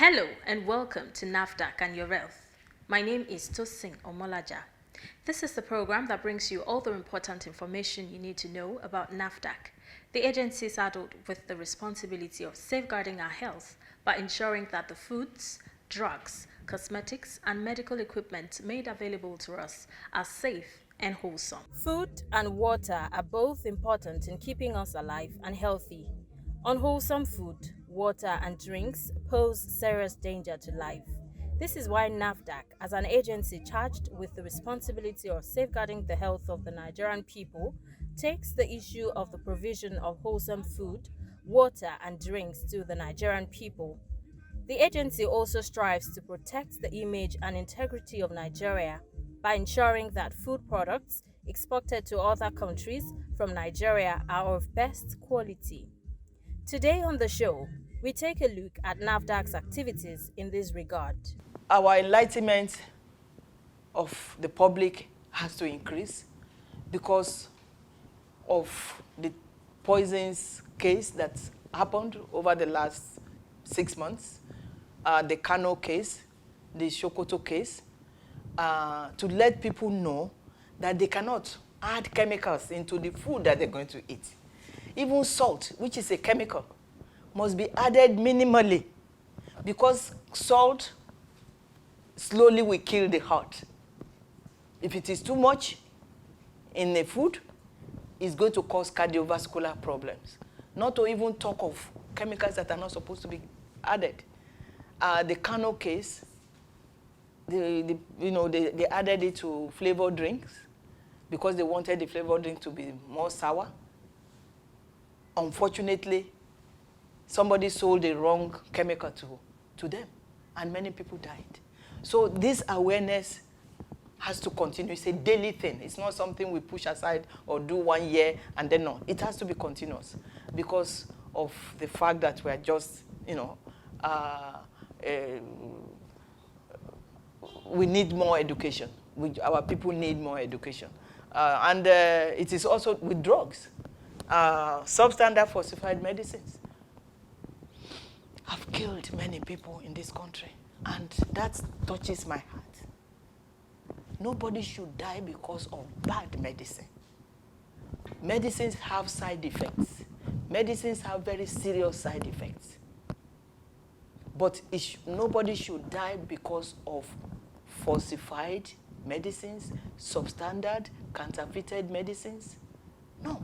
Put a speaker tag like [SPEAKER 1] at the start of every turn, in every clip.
[SPEAKER 1] Hello and welcome to Nafdac and Your Wealth. My name is Tosin Omolaja. This is the program that brings you all the important information you need to know about Nafdac, the agency saddled with the responsibility of safeguarding our health by ensuring that the foods, drugs, cosmetics, and medical equipment made available to us are safe and wholesome. Food and water are both important in keeping us alive and healthy. Unwholesome food, water, and drinks pose serious danger to life. This is why Nafdac, as an agency charged with the responsibility of safeguarding the health of the Nigerian people, takes the issue of the provision of wholesome food, water, and drinks to the Nigerian people. The agency also strives to protect the image and integrity of Nigeria by ensuring that food products exported to other countries from Nigeria are of best quality. Today on the show, we take a look at Nafdac's activities in this regard.
[SPEAKER 2] Our enlightenment of the public has to increase because of the poisons case that happened over the last 6 months, the Kano case, the Sokoto case, to let people know that they cannot add chemicals into the food that they're going to eat. Even salt, which is a chemical, must be added minimally because salt slowly will kill the heart. If it is too much in the food, it's going to cause cardiovascular problems. Not to even talk of chemicals that are not supposed to be added. The Kano case, they added it to flavored drinks because they wanted the flavored drink to be more sour. Unfortunately, somebody sold the wrong chemical to them, and many people died. So this awareness has to continue. It's a daily thing. It's not something we push aside or do 1 year and then no. It has to be continuous because of the fact that we are just, we need more education. Our people need more education. And it is also with drugs. Substandard falsified medicines have killed many people in this country, and that touches my heart. Nobody should die because of bad medicine. Medicines have side effects. Medicines have very serious side effects. But nobody should die because of falsified medicines, substandard, counterfeited medicines. No.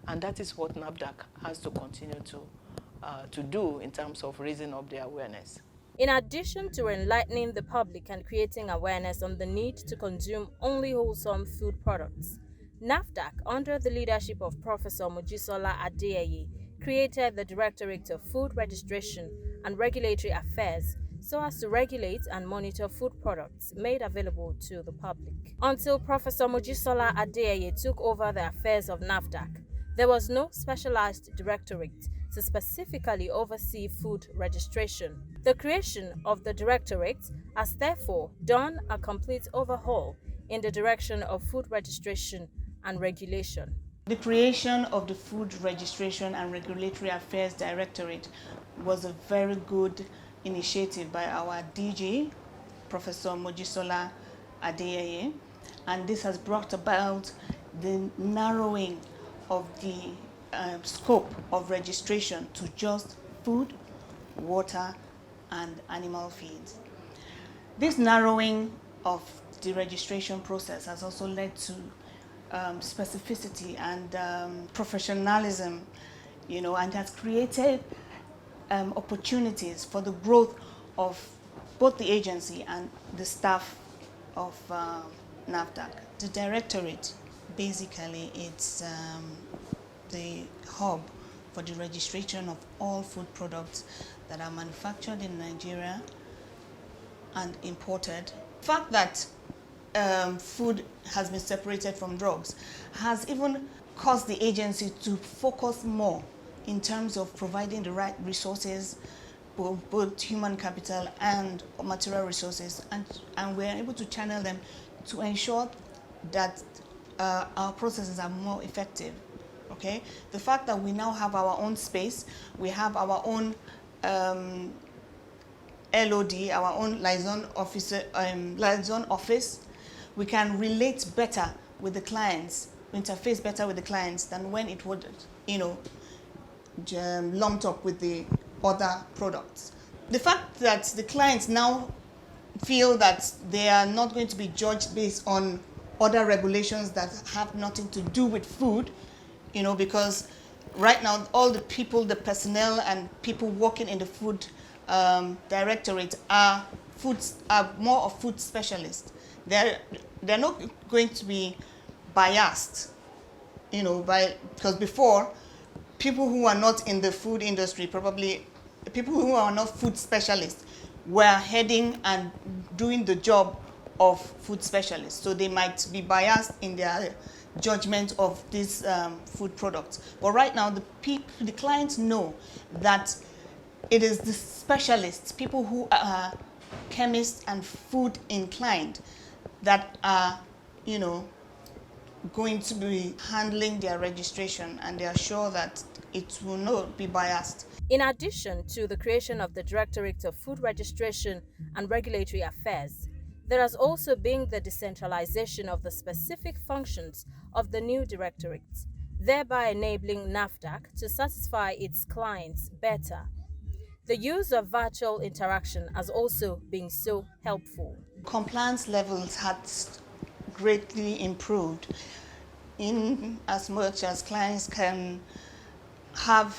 [SPEAKER 2] And that is what Nafdac has to continue to do in terms of raising up the awareness.
[SPEAKER 1] In addition to enlightening the public and creating awareness on the need to consume only wholesome food products, Nafdac, under the leadership of Professor Mojisola Adeyeye, created the Directorate of Food Registration and Regulatory Affairs so as to regulate and monitor food products made available to the public. Until Professor Mojisola Adeyeye took over the affairs of Nafdac, there was no specialized directorate to specifically oversee food registration. The creation of the directorate has therefore done a complete overhaul in the direction of food registration and regulation.
[SPEAKER 3] The creation of the Food Registration and Regulatory Affairs Directorate was a very good initiative by our DG, Professor Mojisola Adeyeye, and this has brought about the narrowing of the scope of registration to just food, water, and animal feeds. This narrowing of the registration process has also led to specificity and professionalism, and has created opportunities for the growth of both the agency and the staff of Nafdac. The directorate, basically, it's the hub for the registration of all food products that are manufactured in Nigeria and imported. The fact that food has been separated from drugs has even caused the agency to focus more in terms of providing the right resources, both human capital and material resources, and we're able to channel them to ensure that our processes are more effective. Okay? The fact that we now have our own space, we have our own LOD, our own liaison office, we can relate better with the clients, interface better with the clients than when it would, lumped up with the other products. The fact that the clients now feel that they are not going to be judged based on other regulations that have nothing to do with food, because right now all the people, the personnel and people working in the food directorate are more of food specialists. They're not going to be biased, because before, people who are not in the food industry, probably people who are not food specialists, were heading and doing the job of food specialists. So they might be biased in their judgment of these food products. But right now, the clients know that it is the specialists, people who are chemists and food inclined, that are, going to be handling their registration, and they are sure that it will not be biased.
[SPEAKER 1] In addition to the creation of the Directorate of Food Registration and Regulatory Affairs, there has also been the decentralization of the specific functions of the new directorate, thereby enabling Nafdac to satisfy its clients better. The use of virtual interaction has also been so helpful.
[SPEAKER 3] Compliance levels had greatly improved in as much as clients can have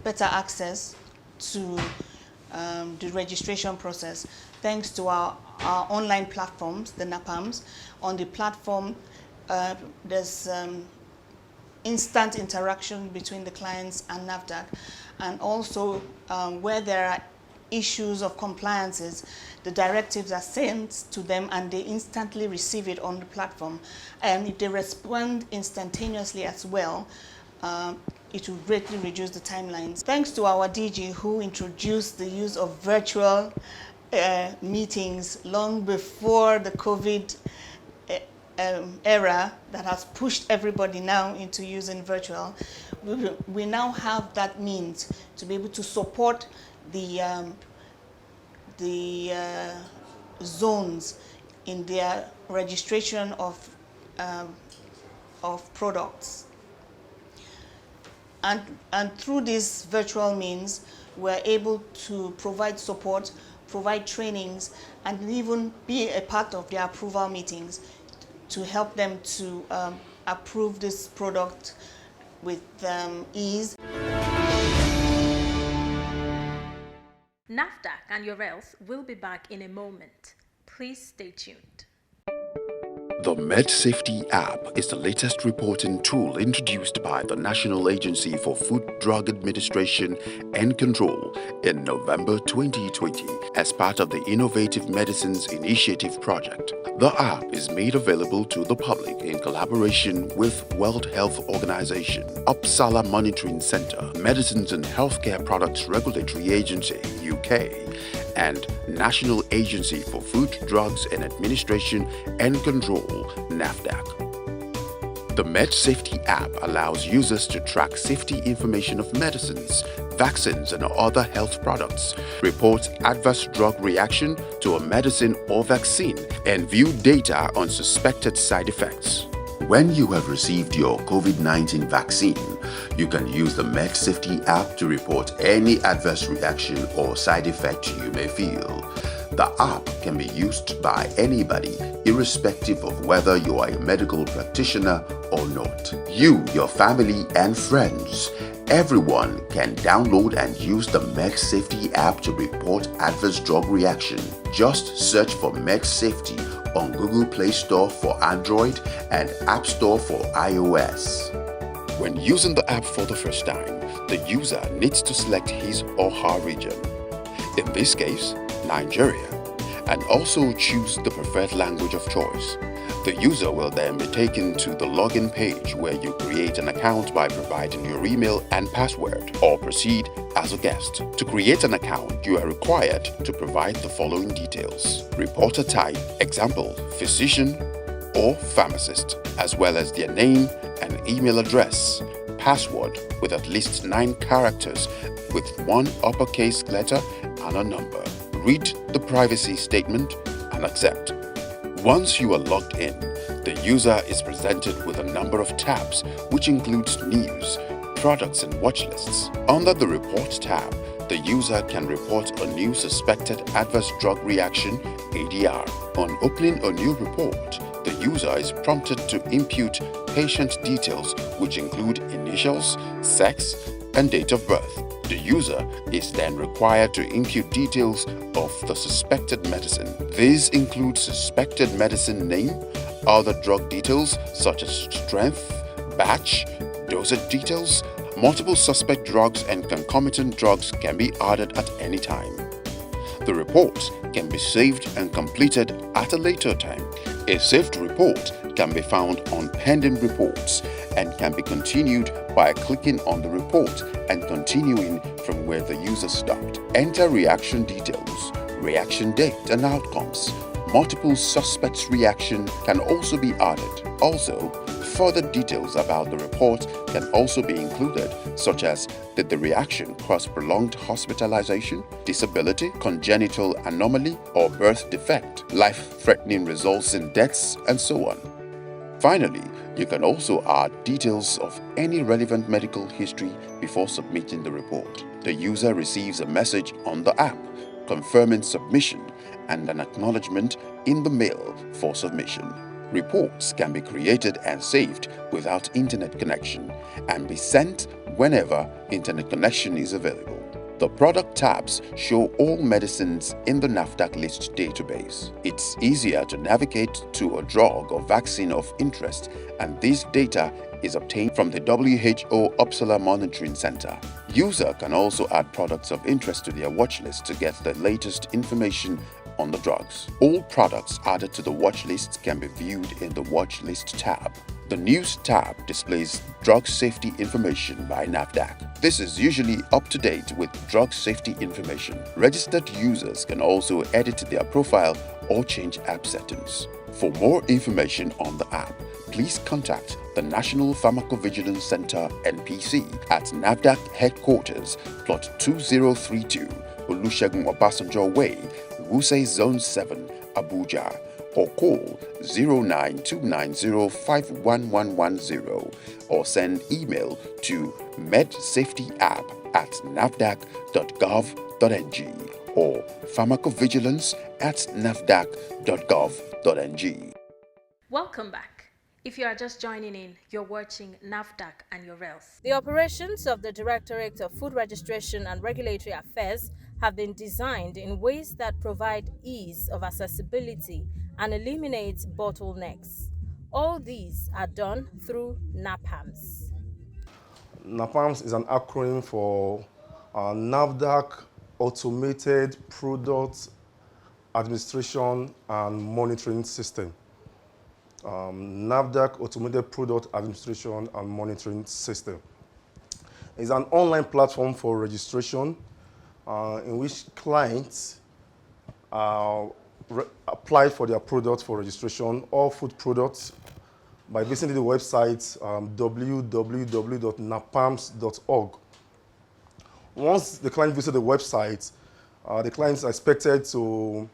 [SPEAKER 3] better access to the registration process thanks to our online platforms, the Napalms. On the platform, there's instant interaction between the clients and Nafdac, and also where there are issues of compliances, the directives are sent to them and they instantly receive it on the platform. And if they respond instantaneously as well, it will greatly reduce the timelines. Thanks to our DG who introduced the use of virtual meetings long before the COVID era that has pushed everybody now into using virtual, we now have that means to be able to support the zones in their registration of products. And through these virtual means, we're able to provide support, provide trainings, and even be a part of their approval meetings to help them to approve this product with ease.
[SPEAKER 1] Nafdac and your health will be back in a moment. Please stay tuned.
[SPEAKER 4] The MedSafety app is the latest reporting tool introduced by the National Agency for Food, Drug Administration and Control in November 2020 as part of the Innovative Medicines Initiative project. The app is made available to the public in collaboration with World Health Organization, Uppsala Monitoring Center, Medicines and Healthcare Products Regulatory Agency, UK, and National Agency for Food, Drugs and Administration and Control, Nafdac. The MedSafety app allows users to track safety information of medicines, vaccines and other health products, report adverse drug reaction to a medicine or vaccine, and view data on suspected side effects. When you have received your COVID-19 vaccine, you can use the MedSafety app to report any adverse reaction or side effect you may feel. The app can be used by anybody, irrespective of whether you are a medical practitioner or not. You, your family and friends, everyone can download and use the MedSafety app to report adverse drug reaction. Just search for MedSafety on Google Play Store for Android and App Store for iOS. When using the app for the first time, the user needs to select his or her region, in this case, Nigeria, and also choose the preferred language of choice. The user will then be taken to the login page where you create an account by providing your email and password or proceed as a guest. To create an account, you are required to provide the following details: reporter type, example, physician or pharmacist, as well as their name and email address, password with at least 9 characters with 1 uppercase letter and a number. read the privacy statement and accept. Once you are logged in, the user is presented with a number of tabs, which includes news, products and watch lists. Under the Report tab, the user can report a new suspected adverse drug reaction ADR. On opening a new report, the user is prompted to input patient details, which include initials, sex, and date of birth. The user is then required to input details of the suspected medicine. These include suspected medicine name, other drug details such as strength, batch, dosage details. Multiple suspect drugs and concomitant drugs can be added at any time. The report can be saved and completed at a later time. A saved report can be found on pending reports and can be continued by clicking on the report and continuing from where the user stopped. Enter reaction details, reaction date and outcomes. Multiple suspects' reaction can also be added. Also, further details about the report can also be included, such as did the reaction cause prolonged hospitalization, disability, congenital anomaly, or birth defect, life-threatening results in deaths, and so on. Finally, you can also add details of any relevant medical history before submitting the report. The user receives a message on the app confirming submission and an acknowledgement in the mail for submission. Reports can be created and saved without internet connection and be sent whenever internet connection is available. The product tabs show all medicines in the Nafdac list database. It's easier to navigate to a drug or vaccine of interest, and this data is obtained from the WHO Uppsala Monitoring Center. User can also add products of interest to their watch list to get the latest information on the drugs. All products added to the watch list can be viewed in the watch list tab. The News tab displays drug safety information by Nafdac. This is usually up to date with drug safety information. Registered users can also edit their profile or change app settings. For more information on the app, please contact the National Pharmacovigilance Center NPC at Nafdac Headquarters, Plot 2032, Olusegun Obasanjo Way, Wuse Zone 7, Abuja, or call 09290511110 or send email to medsafetyapp@nafdac.gov.ng or pharmacovigilance@nafdac.gov.ng.
[SPEAKER 1] Welcome back. If you are just joining in, you're watching Nafdac and your health. The operations of the Directorate of Food Registration and Regulatory Affairs have been designed in ways that provide ease of accessibility and eliminate bottlenecks. All these are done through Napalms.
[SPEAKER 5] Napalms is an acronym for Nafdac Automated Product Administration and Monitoring System. Nafdac Automated Product Administration and Monitoring System is an online platform for registration in which clients apply for their products for registration, all food products, by visiting the website www.napalms.org. Once the client visits the website, the client is expected to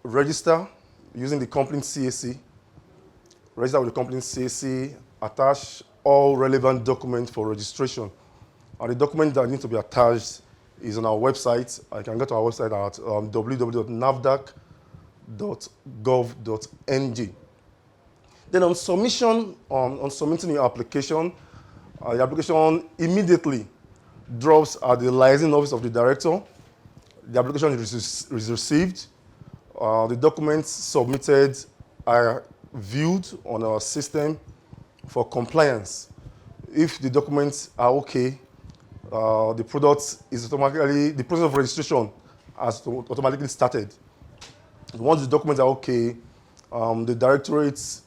[SPEAKER 5] register using the company CAC, register with the company CAC, attach all relevant documents for registration. The document that needs to be attached is on our website. I can go to our website at www.nafdac.gov.ng. Then on submission, on submitting your application, the application immediately drops at the liaison office of the director. The application is received. The documents submitted are viewed on our system for compliance. If the documents are okay, the process of registration has automatically started. Once the documents are okay, the directorates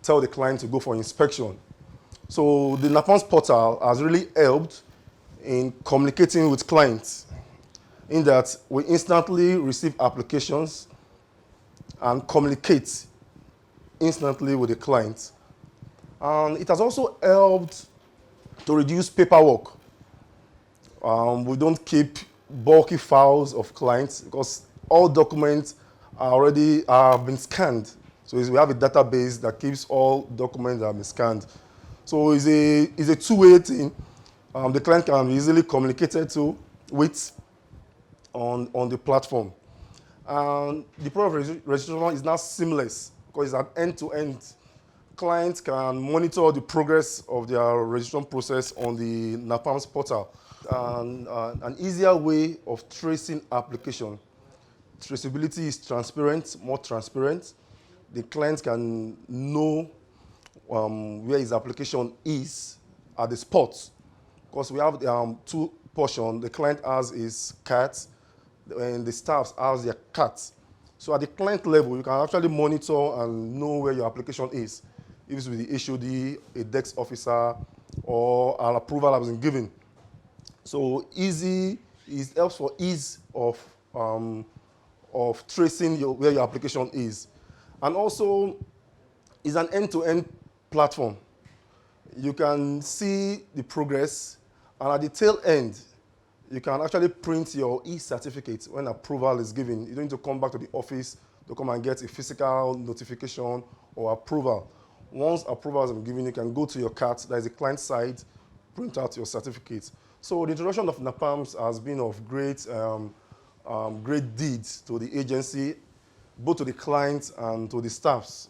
[SPEAKER 5] tell the client to go for inspection. So the Napalms portal has really helped in communicating with clients, in that we instantly receive applications and communicate instantly with the client. And it has also helped to reduce paperwork. We don't keep bulky files of clients because all documents are already have been scanned. So we have a database that keeps all documents that have been scanned. So it's a two-way thing. The client can be easily communicated to with on the platform. And the process of registration is now seamless because it's an end-to-end. Clients can monitor the progress of their registration process on the Napalms portal. And an easier way of tracing application. Traceability is transparent, more transparent. The client can know where his application is at the spot. Because we have two portions. The client has his cat, and the staff has their cats. So at the client level, you can actually monitor and know where your application is. If it's with the HOD, a desk officer, or an approval has been given. So it helps for ease of tracing where your application is. And also, it's an end-to-end platform. You can see the progress, and at the tail end, you can actually print your e-certificate when approval is given. You don't need to come back to the office to come and get a physical notification or approval. Once approval has been given, you can go to your cart, that is the client side, print out your certificate. So the introduction of Napalms has been of great deeds to the agency, both to the clients and to the staffs,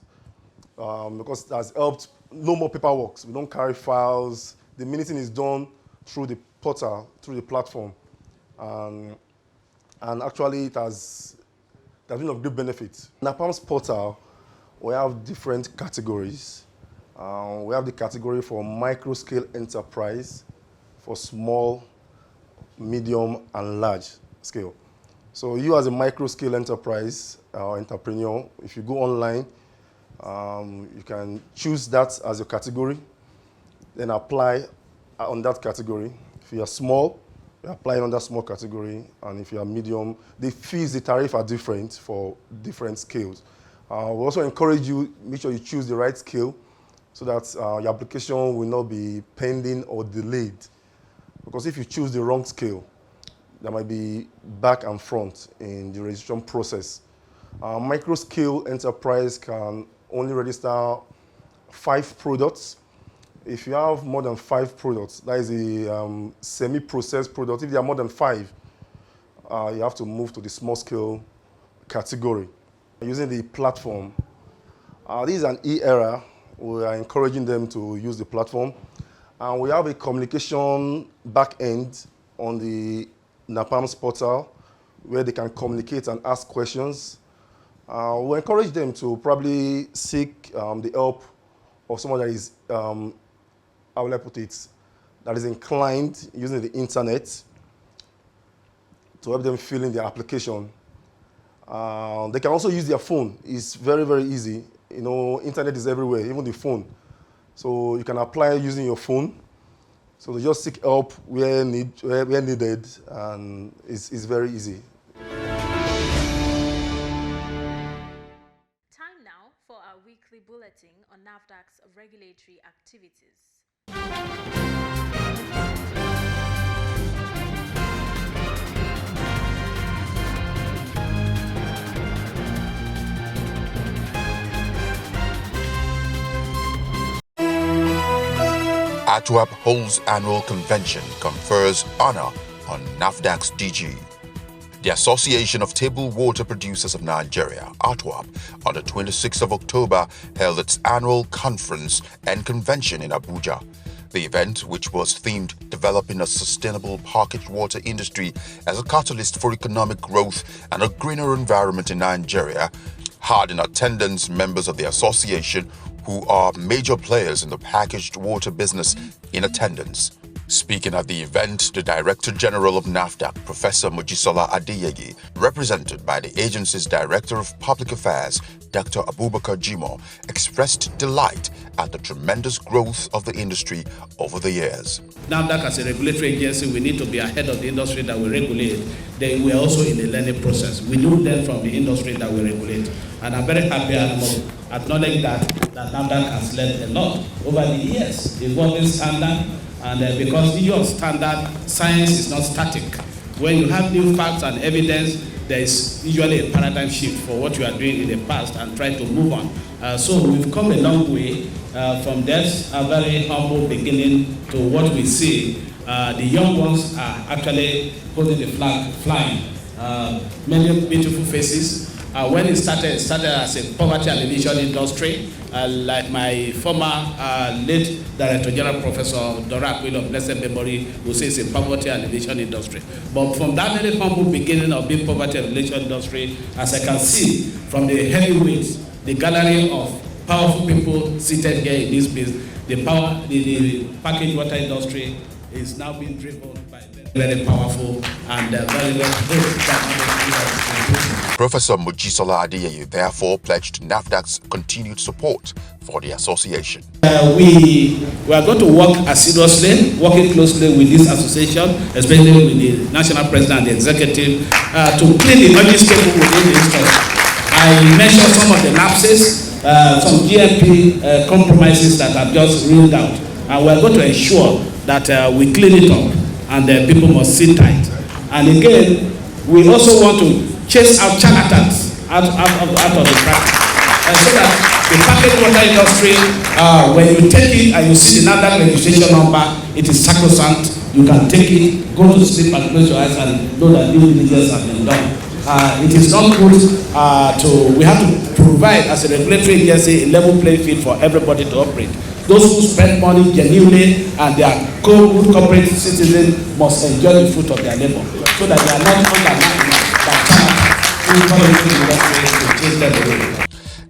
[SPEAKER 5] because it has helped. No more paperwork. We don't carry files. The minuting is done through the portal, through the platform. And actually, it has been of great benefit. Napalms portal, we have different categories. We have the category for micro-scale enterprise, for small, medium, and large scale. So you as a micro-scale enterprise or entrepreneur, if you go online, you can choose that as your category, then apply on that category. If you are small, you apply on that small category, and if you are medium, the fees, the tariff are different for different scales. We also encourage you, make sure you choose the right scale so that your application will not be pending or delayed. Because if you choose the wrong scale, there might be back and front in the registration process. Micro-scale enterprise can only register 5 products. If you have more than 5 products, that is a semi-processed product. If there are more than 5, you have to move to the small-scale category. Using the platform, this is an e-era. We are encouraging them to use the platform. And we have a communication back end on the Napalms portal where they can communicate and ask questions. We encourage them to probably seek the help of someone that is, how will I put it, that is inclined using the internet to help them fill in their application. They can also use their phone. It's very, very easy. You know, internet is everywhere, even the phone. So you can apply using your phone. So they just seek help where needed, and it's very easy.
[SPEAKER 1] Time now for our weekly bulletin on Nafdac's regulatory activities.
[SPEAKER 4] ATWAP holds annual convention confers honor on Nafdac's DG. The Association of Table Water Producers of Nigeria, ATWAP, on the 26th of October held its annual conference and convention in Abuja. The event, which was themed Developing a Sustainable Packaged Water Industry as a Catalyst for Economic Growth and a Greener Environment in Nigeria, had in attendance members of the association who are major players in the packaged water business in attendance. Speaking at the event, the Director General of Nafdac, Professor Mojisola Adeyegi, represented by the agency's Director of Public Affairs, Dr. Abubakar Jimo, expressed delight at the tremendous growth of the industry over the years.
[SPEAKER 6] Nafdac, as a regulatory agency, we need to be ahead of the industry that we regulate. Then we are also in the learning process. We do learn from the industry that we regulate. And I'm very happy and acknowledge that Nafdac has learned a lot over the years, evolving standard. And because of standard, science is not static. When you have new facts and evidence, there is usually a paradigm shift for what you are doing in the past and try to move on. So we've come a long way from this a very humble beginning to what we see. The young ones are actually holding the flag flying. Many beautiful faces. When it started as a poverty alleviation industry, like my former late Director General Professor Dora Aquino of blessed memory who says it's a poverty alleviation industry. But from that very humble beginning of being poverty alleviation industry, as I can see from the heavyweights, the gallery of powerful people seated here in this place, the packaged water industry is now being driven by very powerful and very
[SPEAKER 4] Professor Mojisola Adeyeyu therefore pledged Nafdac's continued support for the association.
[SPEAKER 6] We are going to work assiduously, working closely with this association, especially with the national president and the executive, to clean the emerging stable within the industry. I mentioned some of the lapses, some GMP compromises that I've just ruled out, and we're going to ensure that we clean it up, and people must sit tight. And again, we also want to chase out charlatans out of the practice. So that the packaged water industry, when you take it and you see the Nafdac registration number, it is sacrosanct. You can take it, go to sleep and close your eyes and know that due diligence has been done. It is not good we have to provide as a regulatory agency a level playing field for everybody to operate. Those who spend money genuinely and they are good corporate citizens must enjoy the fruit of their labor, so that they are not undermined by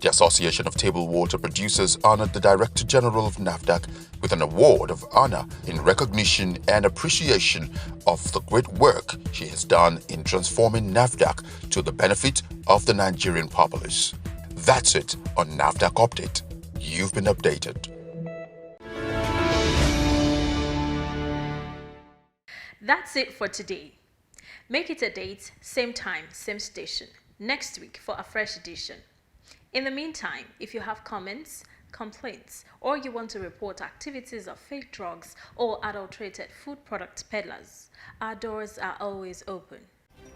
[SPEAKER 4] The Association of Table Water Producers honored the Director General of Nafdac with an award of honor in recognition and appreciation of the great work she has done in transforming Nafdac to the benefit of the Nigerian populace. That's it on Nafdac Update. You've been updated.
[SPEAKER 1] That's it for today. Make it a date, same time, same station, next week for a fresh edition. In the meantime, if you have comments, complaints, or you want to report activities of fake drugs or adulterated food product peddlers, our doors are always open.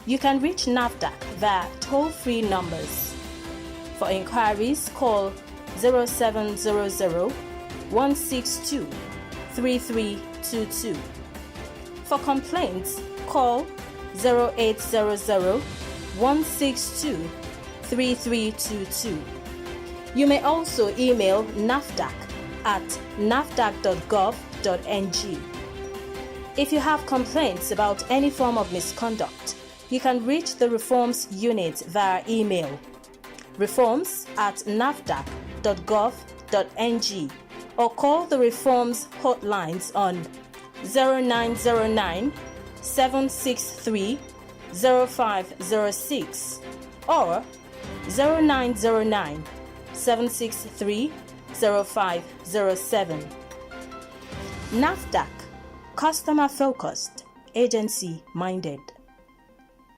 [SPEAKER 1] You can reach Nafdac via toll-free numbers. For inquiries, call 0700 162 3322. For complaints, call 0800 162 3322. You may also email Nafdac at nafdac.gov.ng. If you have complaints about any form of misconduct, you can reach the Reforms Unit via email reforms@nafdac.gov.ng or call the Reforms hotlines on 0909 763 0506 or 0909 763 0507. Nafdac, customer focused, agency minded.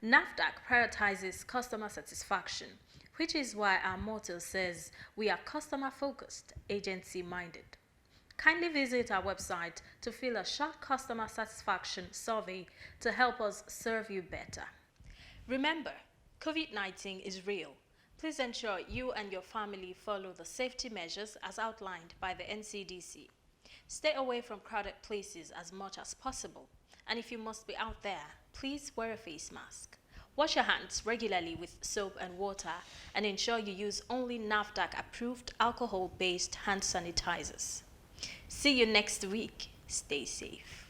[SPEAKER 1] Nafdac prioritizes customer satisfaction, which is why our motto says we are customer focused, agency minded. Kindly visit our website to fill a short customer satisfaction survey to help us serve you better. Remember, COVID-19 is real. Please ensure you and your family follow the safety measures as outlined by the NCDC. Stay away from crowded places as much as possible. And if you must be out there, please wear a face mask. Wash your hands regularly with soap and water and ensure you use only Nafdac approved alcohol-based hand sanitizers. See you next week. Stay safe.